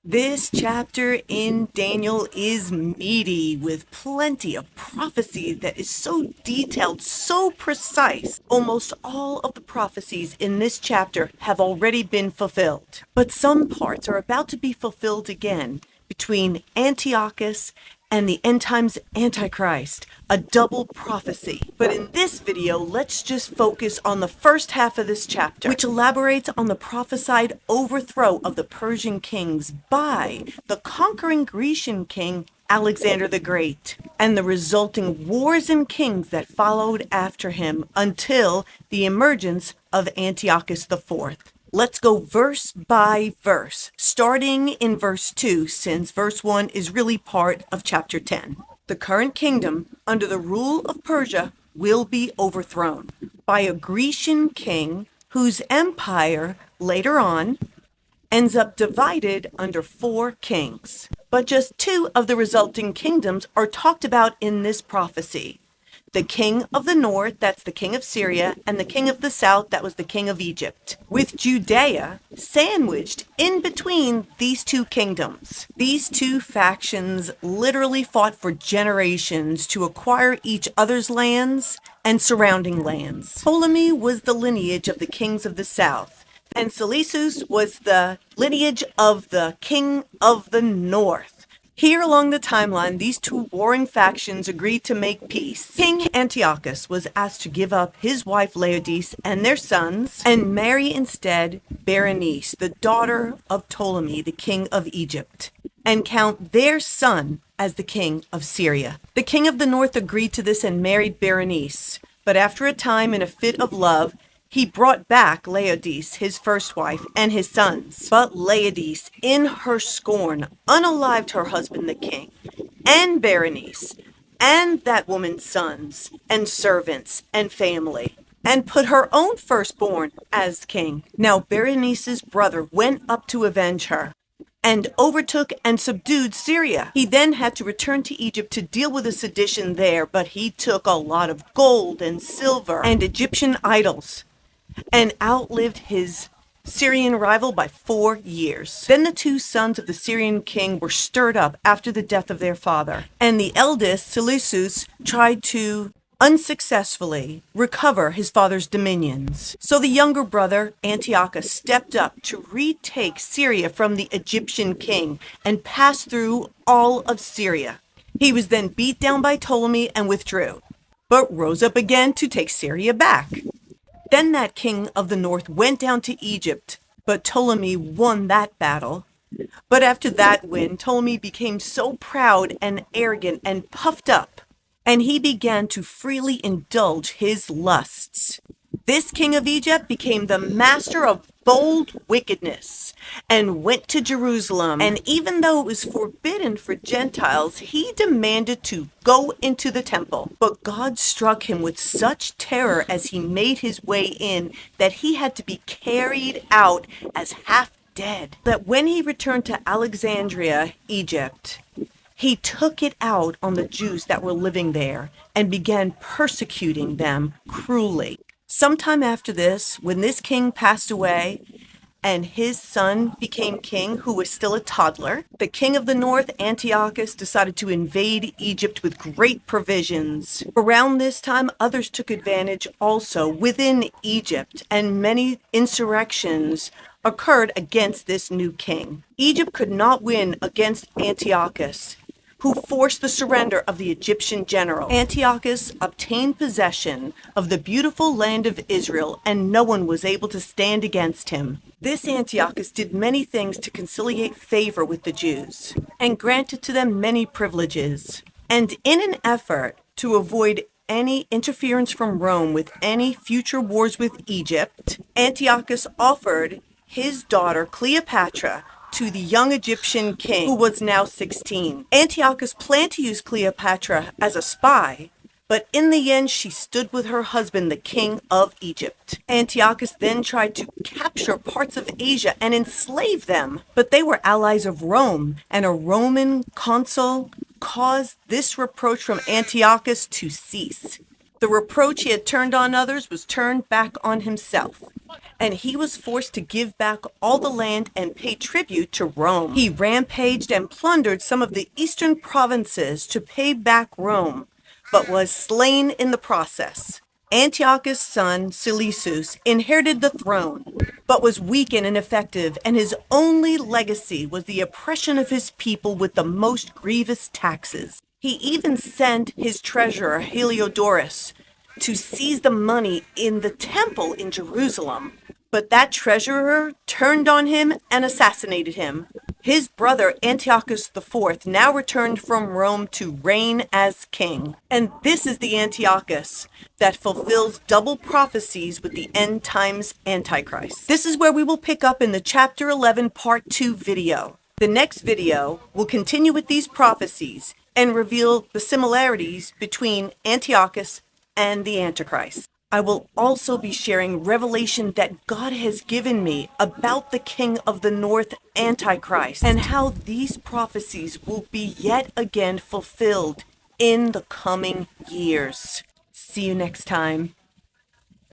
This chapter in Daniel is meaty with plenty of prophecy that is so detailed, so precise. Almost all of the prophecies in this chapter have already been fulfilled, but some parts are about to be fulfilled again between Antiochus and the end times Antichrist, a double prophecy. But in this video, let's just focus on the first half of this chapter, which elaborates on the prophesied overthrow of the Persian kings by the conquering Grecian king Alexander the Great, and the resulting wars and kings that followed after him until the emergence of Antiochus IV. Let's go verse by verse, starting in verse 2, since verse 1 is really part of chapter 10. The current kingdom, under the rule of Persia, will be overthrown by a Grecian king whose empire, later on, ends up divided under 4 kings. But just 2 of the resulting kingdoms are talked about in this prophecy. The king of the north, that's the king of Syria, and the king of the south, that was the king of Egypt, with Judea sandwiched in between these 2 kingdoms. These 2 factions literally fought for generations to acquire each other's lands and surrounding lands. Ptolemy was the lineage of the kings of the south, and Seleucus was the lineage of the king of the north. Here along the timeline, these 2 warring factions agreed to make peace. King Antiochus was asked to give up his wife Laodice and their sons and marry instead Berenice, the daughter of Ptolemy, the king of Egypt, and count their son as the king of Syria. The king of the north agreed to this and married Berenice, but after a time, in a fit of love, he brought back Laodice, his first wife, and his sons. But Laodice, in her scorn, unalived her husband the king, and Berenice, and that woman's sons, and servants, and family, and put her own firstborn as king. Now Berenice's brother went up to avenge her, and overtook and subdued Syria. He then had to return to Egypt to deal with a sedition there, but he took a lot of gold and silver and Egyptian idols, and outlived his Syrian rival by 4 years. Then the 2 sons of the Syrian king were stirred up after the death of their father, and the eldest, Seleucus, tried to unsuccessfully recover his father's dominions. So the younger brother, Antiochus, stepped up to retake Syria from the Egyptian king and pass through all of Syria. He was then beat down by Ptolemy and withdrew, but rose up again to take Syria back. Then that king of the north went down to Egypt, but Ptolemy won that battle. But after that win, Ptolemy became so proud and arrogant and puffed up, and he began to freely indulge his lusts. This king of Egypt became the master of bold wickedness and went to Jerusalem. And even though it was forbidden for Gentiles, he demanded to go into the temple. But God struck him with such terror as he made his way in that he had to be carried out as half dead. That when he returned to Alexandria, Egypt, he took it out on the Jews that were living there and began persecuting them cruelly. Sometime after this, when this king passed away and his son became king, who was still a toddler, the king of the north, Antiochus, decided to invade Egypt with great provisions. Around this time, others took advantage also within Egypt, and many insurrections occurred against this new king. Egypt could not win against Antiochus, who forced the surrender of the Egyptian general. Antiochus obtained possession of the beautiful land of Israel, and no one was able to stand against him. This Antiochus did many things to conciliate favor with the Jews, and granted to them many privileges. And in an effort to avoid any interference from Rome with any future wars with Egypt, Antiochus offered his daughter Cleopatra to the young Egyptian king, who was now 16. Antiochus planned to use Cleopatra as a spy, but in the end she stood with her husband, the king of Egypt. Antiochus then tried to capture parts of Asia and enslave them, but they were allies of Rome, and a Roman consul caused this reproach from Antiochus to cease. The reproach he had turned on others was turned back on himself, and he was forced to give back all the land and pay tribute to Rome. He rampaged and plundered some of the eastern provinces to pay back Rome, but was slain in the process. Antiochus' son, Seleucus, inherited the throne, but was weak and ineffective, and his only legacy was the oppression of his people with the most grievous taxes. He even sent his treasurer, Heliodorus, to seize the money in the temple in Jerusalem. But that treasurer turned on him and assassinated him. His brother Antiochus IV now returned from Rome to reign as king. And this is the Antiochus that fulfills double prophecies with the end times Antichrist. This is where we will pick up in the chapter 11 part 2 video. The next video will continue with these prophecies and reveal the similarities between Antiochus and the Antichrist. I will also be sharing revelation that God has given me about the King of the North, Antichrist, and how these prophecies will be yet again fulfilled in the coming years. See you next time.